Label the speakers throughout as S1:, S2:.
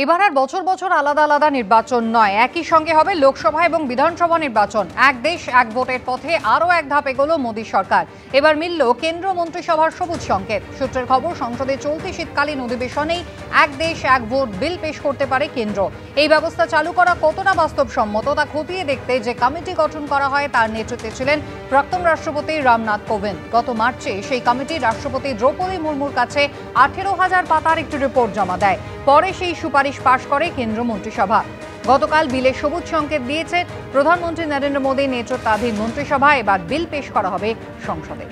S1: এবার আর বছর বছর আলাদা আলাদা নির্বাচন নয়, একই সঙ্গে হবে লোকসভা এবং বিধানসভা নির্বাচন। এক দেশ এক ভোটের পথে আরও এক ধাপ এগোলো মোদী সরকার। এবার মিলল কেন্দ্র মন্ত্রিসভার সবুজ সংকেত। সূত্রের খবর, সংসদে চলতি শীতকালীন অধিবেশনেই এক দেশ এক ভোট বিল পেশ করতে পারে কেন্দ্র। এই ব্যবস্থা চালু করা কতটা বাস্তবসম্মত তা খতিয়ে দেখতে যে কমিটি গঠন করা হয় তার নেতৃত্বে ছিলেন প্রাক্তন রাষ্ট্রপতি রামনাথ কোবিন্দ। গত মার্চে সেই কমিটি রাষ্ট্রপতি দ্রৌপদী মুর্মুর কাছে 18,000 পাতার একটি রিপোর্ট জমা দেয়। পরে সেই সুপারিশ পাশ করে কেন্দ্র মন্ত্রিসভা। গতকাল বিলের সবুজ সংকেত দিয়েছে প্রধানমন্ত্রী নরেন্দ্র মোদীর নেতৃত্বাধীন মন্ত্রিসভা। এবার বিল পেশ করা হবে সংসদে।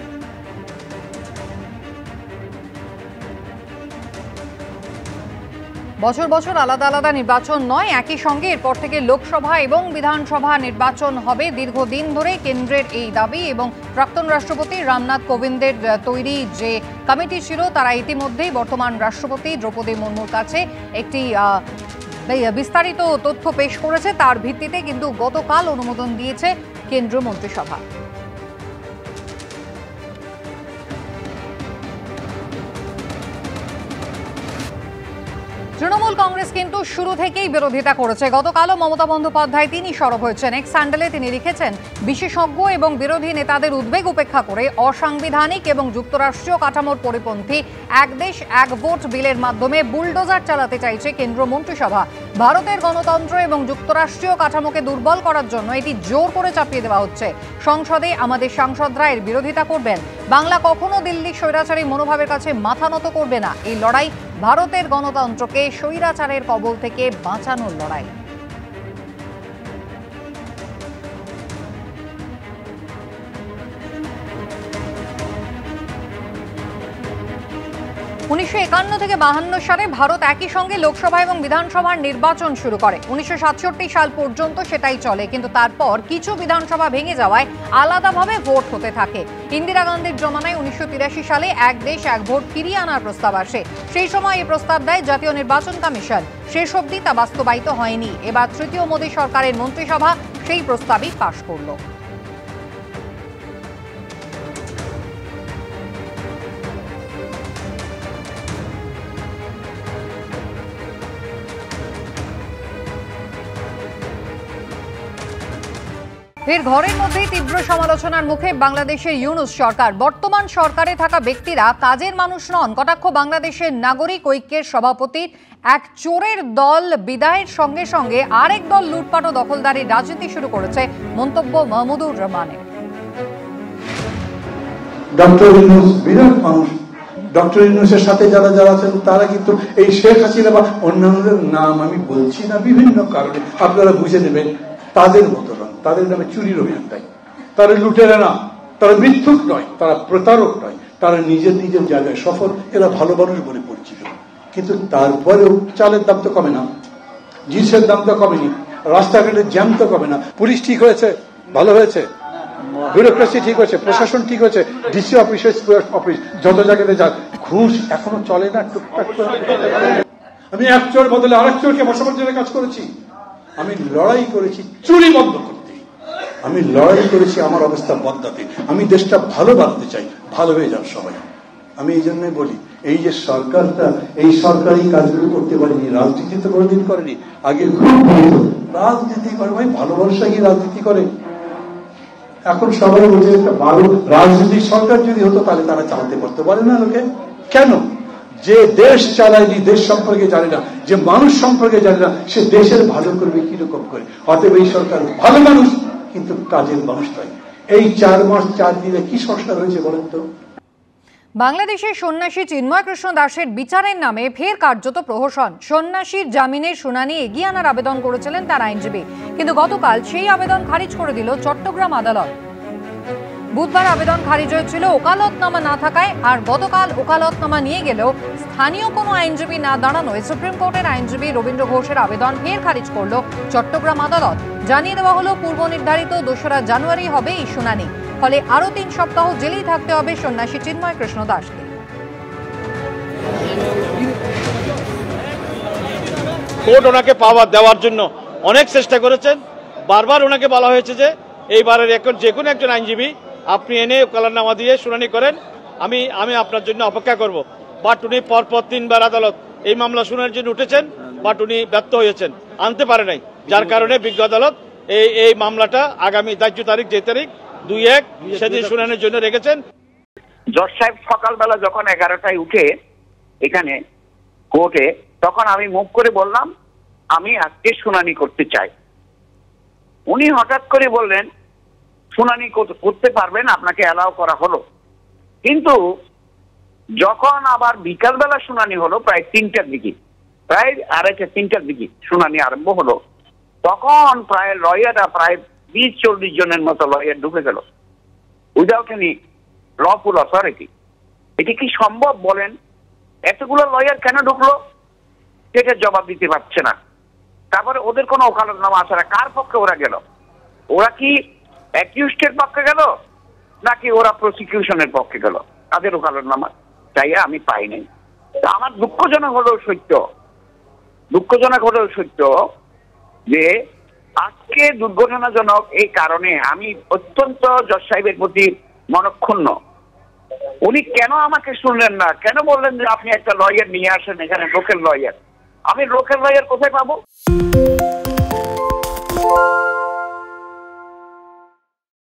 S1: বছর বছর আলাদা আলাদা নির্বাচন নয়, একই সঙ্গে এরপর থেকে লোকসভা এবং বিধানসভা নির্বাচন হবে। দীর্ঘদিন ধরে কেন্দ্রের এই দাবি এবং প্রাক্তন রাষ্ট্রপতি রামনাথ কোবিন্দের তৈরি যে কমিটি ছিল তারা ইতিমধ্যেই বর্তমান রাষ্ট্রপতি দ্রৌপদী মুর্মুর কাছে একটি বিস্তারিত তথ্য পেশ করেছে। তার ভিত্তিতে কিন্তু গতকাল অনুমোদন দিয়েছে কেন্দ্রীয় মন্ত্রিসভা। তৃণমূল কংগ্রেস কিন্তু শুরু থেকেই বিরোধিতা করেছে। গতকালও মমতা বন্দ্যোপাধ্যায় তিনি সরব হয়েছেন। এক্স হ্যান্ডেলে তিনি লিখেছেন, বিশেষজ্ঞ এবং বিরোধী নেতাদের উদ্বেগ উপেক্ষা করে অসাংবিধানিক এবং যুক্তরাষ্ট্রীয় কাঠামোর পরিপন্থী এক দেশ এক ভোট বিলের মাধ্যমে বুলডোজার চালাতে চাইছে কেন্দ্র মন্ত্রিসভা। ভারতের গণতন্ত্র এবং যুক্তরাষ্ট্রীয় কাঠামোকে দুর্বল করার জন্য এটি জোর করে চাপিয়ে দেওয়া হচ্ছে। সংসদে আমাদের সাংসদরা এর বিরোধিতা করবেন। বাংলা কখনো দিল্লির স্বৈরাচারী মনোভাবের কাছে মাথা নত করবে না। এই লড়াই ভারতের গণতন্ত্রকে স্বৈরাচারের কবল থেকে বাঁচানোর লড়াই। 1951 থেকে 52 সালে ভারত একই সঙ্গে লোকসভা এবং বিধানসভার নির্বাচন শুরু করে। 1967 সাল পর্যন্ত সেটাই চলে, কিন্তু তারপর কিছু বিধানসভা ভেঙে যাওয়ায় আলাদাভাবে ভোট হতে থাকে। ইন্দিরা গান্ধীর জমানায় 1983 সালে এক দেশ এক ভোট ফিরিয়ে আনার প্রস্তাব আসে। সেই সময় এই প্রস্তাব দেয় জাতীয় নির্বাচন কমিশন। শেষ অবধি তা বাস্তবায়িত হয়নি। এবার তৃতীয় মোদী সরকারের মন্ত্রিসভা সেই প্রস্তাবই পাশ করল। ফের ঘরের মধ্যেই তীব্র সমালোচনার মুখে বাংলাদেশের ইউনূস সরকার। বর্তমান সরকারে থাকা ব্যক্তিরা কাজের মানুষ নন। কটাক্ষ বাংলাদেশের নাগরিক ঐক্যের সভাপতির। এক চোরের দল বিদায়ের সঙ্গে সঙ্গে আরেক দল লুটপাট ও দখলদারির রাজনীতি শুরু করেছে, মন্তব্য মাহমুদুর রহমানের।
S2: ডক্টর ইউনূস বিরাট মানুষ। ডক্টর ইউনূসের সাথে যারা যারা আছেন তারা কিন্তু এই শেখ হাসিনা বা অন্যান্যদের নাম আমি বলছি না, বিভিন্ন কারণে আপনারা বুঝে নেবেন। তাদের মতো নয়, তাদের নামে চুরির অভিযান দেয়। তারা লুটেরা না, তারা মিথ্যুক নয়, তারা প্রতারক নয়, তারা নিজের নিজের জায়গায় সফল। এরা ভালো মানুষ বলে পরিচিত, কিন্তু তারপরেও চালের দাম তো কমে না, জিনিসের দাম তো কমেনি, রাস্তাঘাটের জ্যাম তো কমে না। পুলিশ ঠিক হয়েছে, ভালো হয়েছে, ব্যুরোক্রেসি ঠিক হয়েছে, প্রশাসন ঠিক হয়েছে, ডিসি অফিস অফিস যত জায়গাতে যাক, ঘুষ এখনো চলে না টুকটাক। আমি এক চোর বদলে আরেক চোরকে বসাবার জন্য কাজ করেছি। আমি লড়াই করেছি চুরি বন্ধ করতে, আমি লড়াই করেছি আমার অবস্থা বদলাতে। আমি দেশটা ভালো বানাতে চাই, ভালো হয়ে যান সবাই। আমি এই জন্যই বলি, এই যে সরকারটা, এই সরকার এই কাজগুলো করতে পারেনি, রাজনীতি তো কোনোদিন করেনি। আগে খুব রাজনীতি করে, ভাই ভালো মানুষরা কি রাজনীতি করে? এখন সবাই বলছে একটা ভালো রাজনৈতিক সরকার যদি হতো তাহলে তারা চালাতে পারতে পারে না লোকে। কেন? যে দেশ চালায়নি, দেশ সম্পর্কে জানে না, যে মানুষ সম্পর্কে জানে না, সে দেশের ভালো করবে কিরকম করে? অতএব এই সরকার ভালো মানুষ, কিন্তু কাজের মানুষ নয়। এই 4 মাস 4 দিনে কি সংস্কার হয়েছে বলেন তো?
S1: বাংলাদেশের সন্ন্যাসী চিন্ময় কৃষ্ণ দাসের বিচারের নামে ফের কার্যত প্রহসন। সন্ন্যাসীর জামিনের শুনানি এগিয়ে আনার আবেদন করেছিলেন তার আইনজীবী, কিন্তু গতকাল সেই আবেদন খারিজ করে দিল চট্টগ্রাম আদালত। বুধবার আবেদন খারিজ হয়েছিল ওকালতনামা না থাকায়, আর গতকাল ওকালতনামা নিয়ে গেলেও স্থানীয় কোনো আইনজীবী না দাঁড়ানোয় সুপ্রিম কোর্টের আইনজীবী রবীন্দ্র ঘোষের আবেদন ফের খারিজ করল চট্টগ্রাম আদালত। জানিয়ে দেওয়া হলো পূর্ব নির্ধারিত 2রা জানুয়ারি হবে এই শুনানি। ফলে আরো 3 সপ্তাহ জেলেই থাকতে হবে সন্ন্যাসী চিন্ময় কৃষ্ণ দাসকে।
S3: কোর্ট ওনাকে পাওয়ার দেওয়ার জন্য অনেক চেষ্টা করেছেন। বারবার ওনাকে বলা হয়েছে যে এইবারের এখন যে কোনো একজন আইনজীবী আপনি এনে ওকালতনামা দিয়ে শুনানি করেন, আমি আপনার জন্য অপেক্ষা করব। বাট উনি পরপর 3 বার আদালত এই মামলা শুনানির জন্য উঠেছেন, বাট উনি ব্যর্থ হয়েছেন, আনতে পারে নাই, যার কারণে বিজ্ঞ আদালত এই মামলাটা আগামী ধার্য তারিখ যে তারিখ 2/1 সেদিন শুনানির জন্য রেখেছেন।
S4: জজ সাহেব সকালবেলা যখন 11টায় উঠে এখানে কোর্টে, তখন আমি মুখ করে বললাম আমি আজকে শুনানি করতে চাই। উনি হঠাৎ করে বললেন শুনানি করতে পারবেন, আপনাকে অ্যালাউ করা হলো। কিন্তু যখন আবার বিকালবেলা শুনানি হলো প্রায় 3টার দিকে, প্রায় 2:30-3টার দিকে শুনানি আরম্ভ হলো, তখন প্রায় লয়াররা প্রায় 20-40 জনের মতো লয়ার ঢুকে গেল উইদাউট এনি লফুল অথরিটি। এটি কি সম্ভব বলেন? এতগুলো লয়ার কেন ঢুকলো সেটা জবাব দিতে পারছে না। তারপরে ওদের কোনো ওকালতনামা আছে না, কার পক্ষে ওরা গেল? ওরা কি অ্যাকিউজডের পক্ষে গেল নাকি ওরা প্রসিকিউশনের পক্ষে গেল? তাদের ওকালতনামা চাইয়া আমি পাই নাই। আমার দুঃখজনক হলেও সত্য যে আজকে দুর্ঘটনাজনক এই কারণে আমি অত্যন্ত জজ সাহেবের প্রতি মনক্ষুণ্ণ। উনি কেন আমাকে শুনলেন না? কেন বললেন যে আপনি একটা লয়ার নিয়ে আসেন এখানে, লোকাল লয়ার? আমি লোকাল লয়ার কোথায় পাবো?